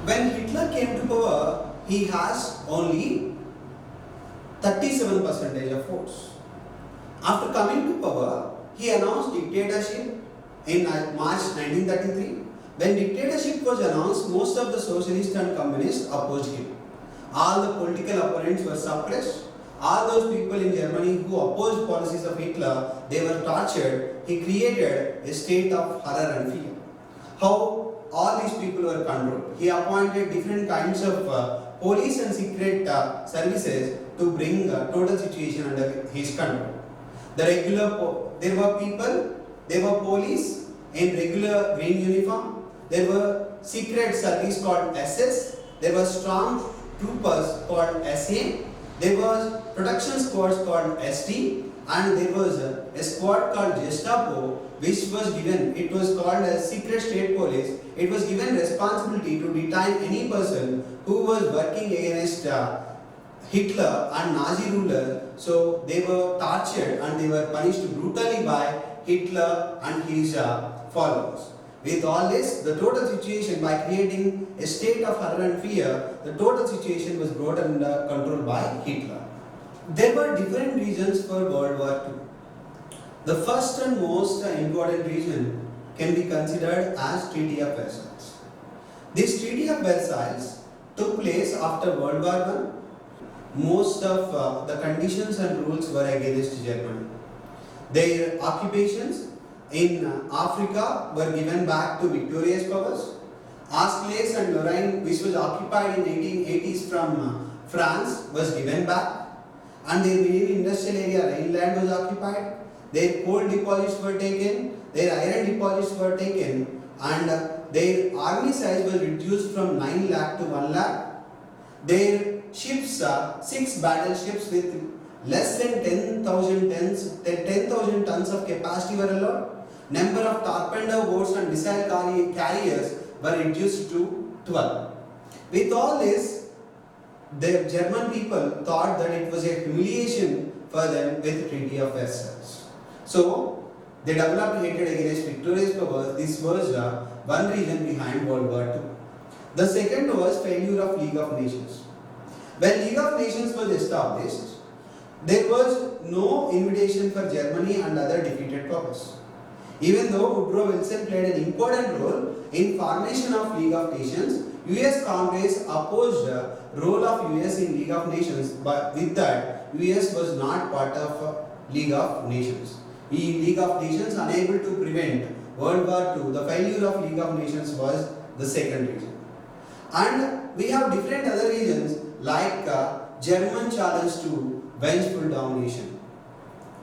When Hitler came to power, he has only 37% of votes. After coming to power, he announced dictatorship in March 1933. When dictatorship was announced, most of the socialists and communists opposed him. All the political opponents were suppressed. All those people in Germany who opposed policies of Hitler, they were tortured. He created a state of horror and fear. How all these people were controlled. He appointed different kinds of police and secret services to bring total situation under his control. There were people, there were police in regular green uniform, there were secret service called SS, there were strong troopers called SA, there was protection squads called ST, and there was a squad called Gestapo, which was given, it was called as secret state police. It was given responsibility to detain any person who was working against Hitler and Nazi rulers. So they were tortured and they were punished brutally by Hitler and his followers. With all this, the total situation, by creating a state of horror and fear, the total situation was brought under control by Hitler. There were different reasons for World War II. The first and most important reason can be considered as Treaty of Versailles. This Treaty of Versailles took place after World War I. Most of the conditions and rules were against Germany. Their occupations in Africa were given back to victorious powers. Alsace and Lorraine, which was occupied in 1880s from France, was given back. And their main industrial area, Rhineland, was occupied. Their coal deposits were taken, their iron deposits were taken, and their army size was reduced from 9 lakh to 1 lakh. Their ships, 6 battleships with less than 10,000 tons of capacity were allowed. Number of torpedo boats and missile carriers were reduced to 12. With all this, the German people thought that it was a humiliation for them with the Treaty of Versailles. So, they developed hatred against victorious powers. This was one reason behind World War II. The second was failure of League of Nations. When League of Nations was established, there was no invitation for Germany and other defeated powers. Even though Woodrow Wilson played an important role in formation of League of Nations, US Congress opposed the role of US in League of Nations, but with that, US was not part of League of Nations. League of Nations unable to prevent World War II. The failure of League of Nations was the second reason. And we have different other reasons like German challenge to vengeful domination.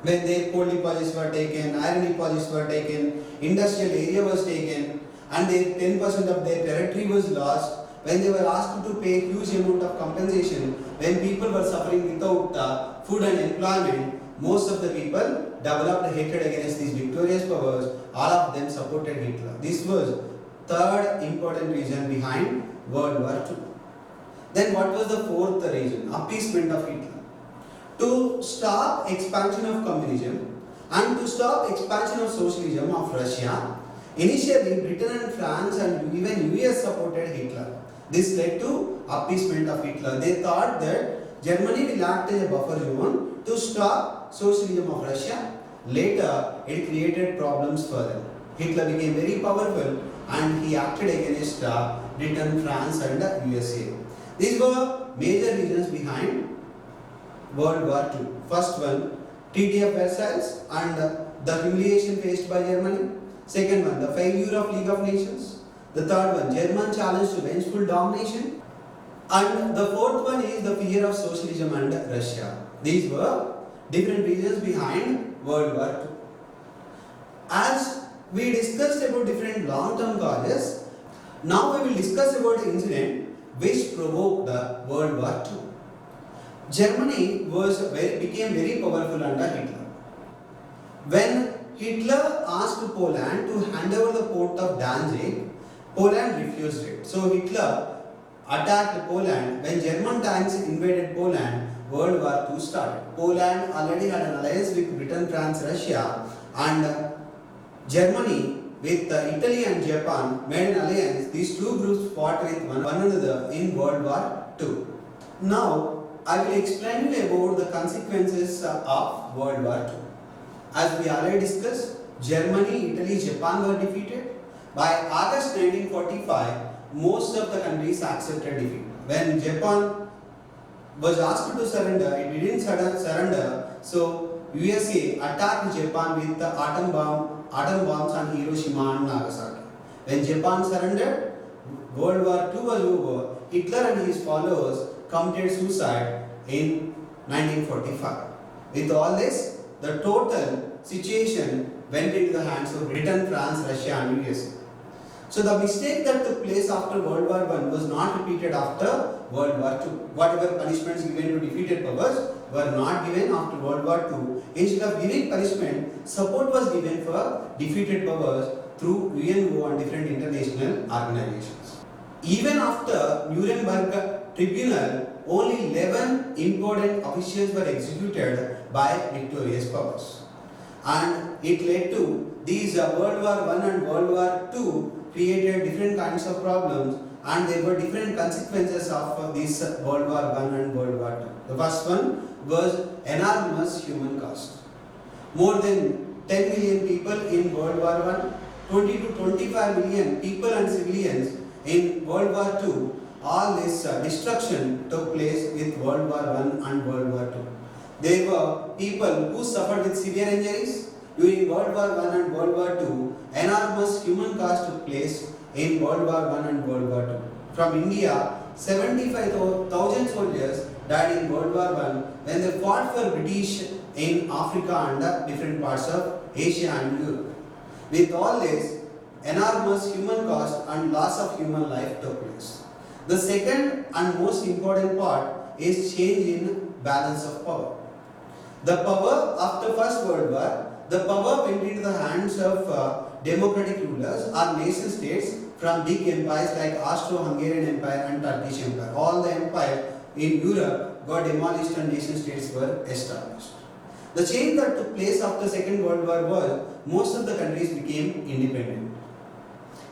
When their coal deposits were taken, iron deposits were taken, industrial area was taken, and their 10% of their territory was lost, when they were asked to pay huge amount of compensation, when people were suffering without food and employment, most of the people developed hatred against these victorious powers. All of them supported Hitler. This was third important reason behind World War II. Then what was the fourth reason? Appeasement of Hitler. To stop expansion of communism and to stop expansion of socialism of Russia, initially Britain and France and even US supported Hitler. This led to appeasement of Hitler. They thought that Germany will act as a buffer zone to stop socialism of Russia. Later, it created problems for them. Hitler became very powerful and he acted against Britain, France and the USA. These were major reasons behind World War II. First one, Treaty of Versailles and the humiliation faced by Germany. Second one, the failure of League of Nations. The third one, German challenge to vengeful domination. And the fourth one is the fear of socialism and Russia. These were different reasons behind World War II. As we discussed about different long-term causes, now we will discuss about the incident which provoked the World War II. Germany became very powerful under Hitler. When Hitler asked Poland to hand over the port of Danzig, Poland refused it. So Hitler attacked Poland. When German tanks invaded Poland, World War II started. Poland already had an alliance with Britain, France, Russia, and Germany with Italy and Japan made an alliance, these two groups fought with one another in World War II. Now, I will explain you about the consequences of World War II. As we already discussed, Germany, Italy, Japan were defeated. By August 1945, most of the countries accepted defeat. When Japan was asked to surrender, it didn't surrender, so USA attacked Japan with the atom bombs on Hiroshima and Nagasaki. When Japan surrendered, World War II was over. Hitler and his followers committed suicide in 1945. With all this, the total situation went into the hands of Britain, France, Russia and USA. So the mistake that took place after World War I was not repeated after World War II. Whatever punishments given to defeated powers were not given after World War II. Instead of giving punishment, support was given for defeated powers through UNO and different international organizations. Even after Nuremberg Tribunal, only 11 important officials were executed by victorious powers. And it led to these World War I and World War II created different kinds of problems, and there were different consequences of this World War I and World War II. The first one was enormous human cost. More than 10 million people in World War I, 20 to 25 million people and civilians in World War II. All this destruction took place with World War I and World War II. There were people who suffered with severe injuries. During World War I and World War II, enormous human cost took place in World War I and World War II. From India, 75,000 soldiers died in World War I when they fought for British in Africa and different parts of Asia and Europe. With all this, enormous human cost and loss of human life took place. The second and most important part is change in balance of power. The power after First World War, the power went into the hands of democratic rulers or nation states from big empires like Austro-Hungarian Empire and Turkish Empire. All the empires in Europe got demolished and nation states were established. The change that took place after Second World War was most of the countries became independent.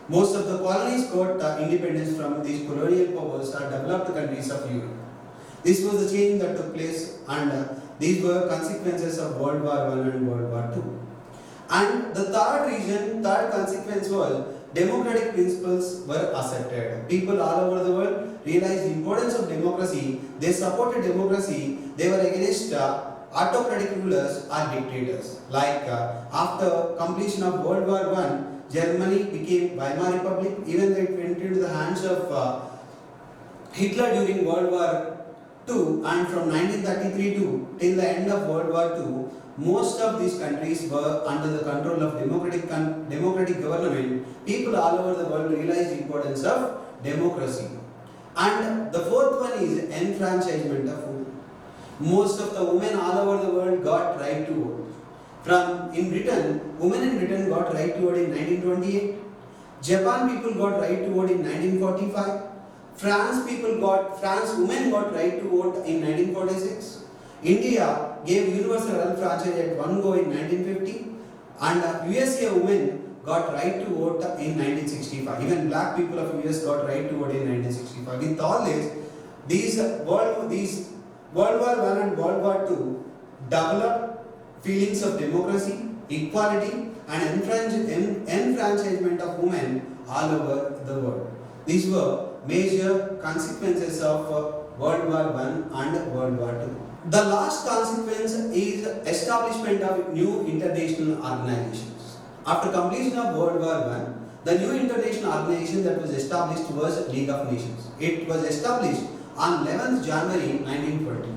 Most of the colonies got independence from these colonial powers or developed countries of Europe. This was the change that took place, and these were consequences of World War I and World War II. And the third consequence was democratic principles were accepted. People all over the world realized the importance of democracy. They supported democracy. They were against autocratic rulers or dictators. Like after completion of World War I, Germany became Weimar Republic, even though it went into the hands of Hitler during World War II, and from 1933 to till the end of World War II, most of these countries were under the control of democratic government. People all over the world realized the importance of democracy. And the fourth one is enfranchisement of women. Most of the women all over the world got right to vote. In Britain, women in Britain got right to vote in 1928. Japan people got right to vote in 1945. France women got right to vote in 1946. India gave universal health franchise at one go in 1950, and USA women got right to vote in 1965. Even black people of US got right to vote in 1965. With all this, these World War I and World War II developed feelings of democracy, equality, and enfranchisement of women all over the world. These were major consequences of World War I and World War II. The last consequence is establishment of new international organizations. After completion of World War I, the new international organization that was established was League of Nations. It was established on 11th January 1940.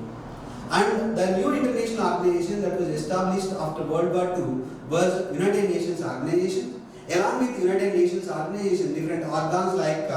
And the new international organization that was established after World War II was United Nations Organization. Along with United Nations Organization, different organs like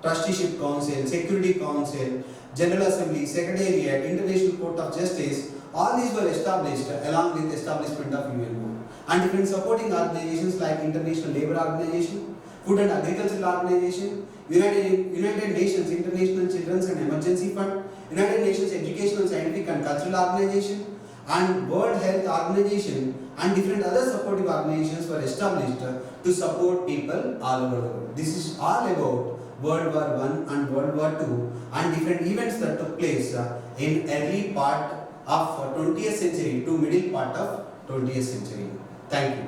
Trusteeship Council, Security Council, General Assembly, Secretariat, International Court of Justice, all these were established along with establishment of UNO. And different supporting organizations like International Labour Organization, Food and Agricultural Organization, United Nations International Children's and Emergency Fund, United Nations Educational, Scientific and Cultural Organization, and World Health Organization and different other supportive organizations were established to support people all over the world. This is all about World War I and World War II and different events that took place in early part of 20th century to middle part of 20th century. Thank you.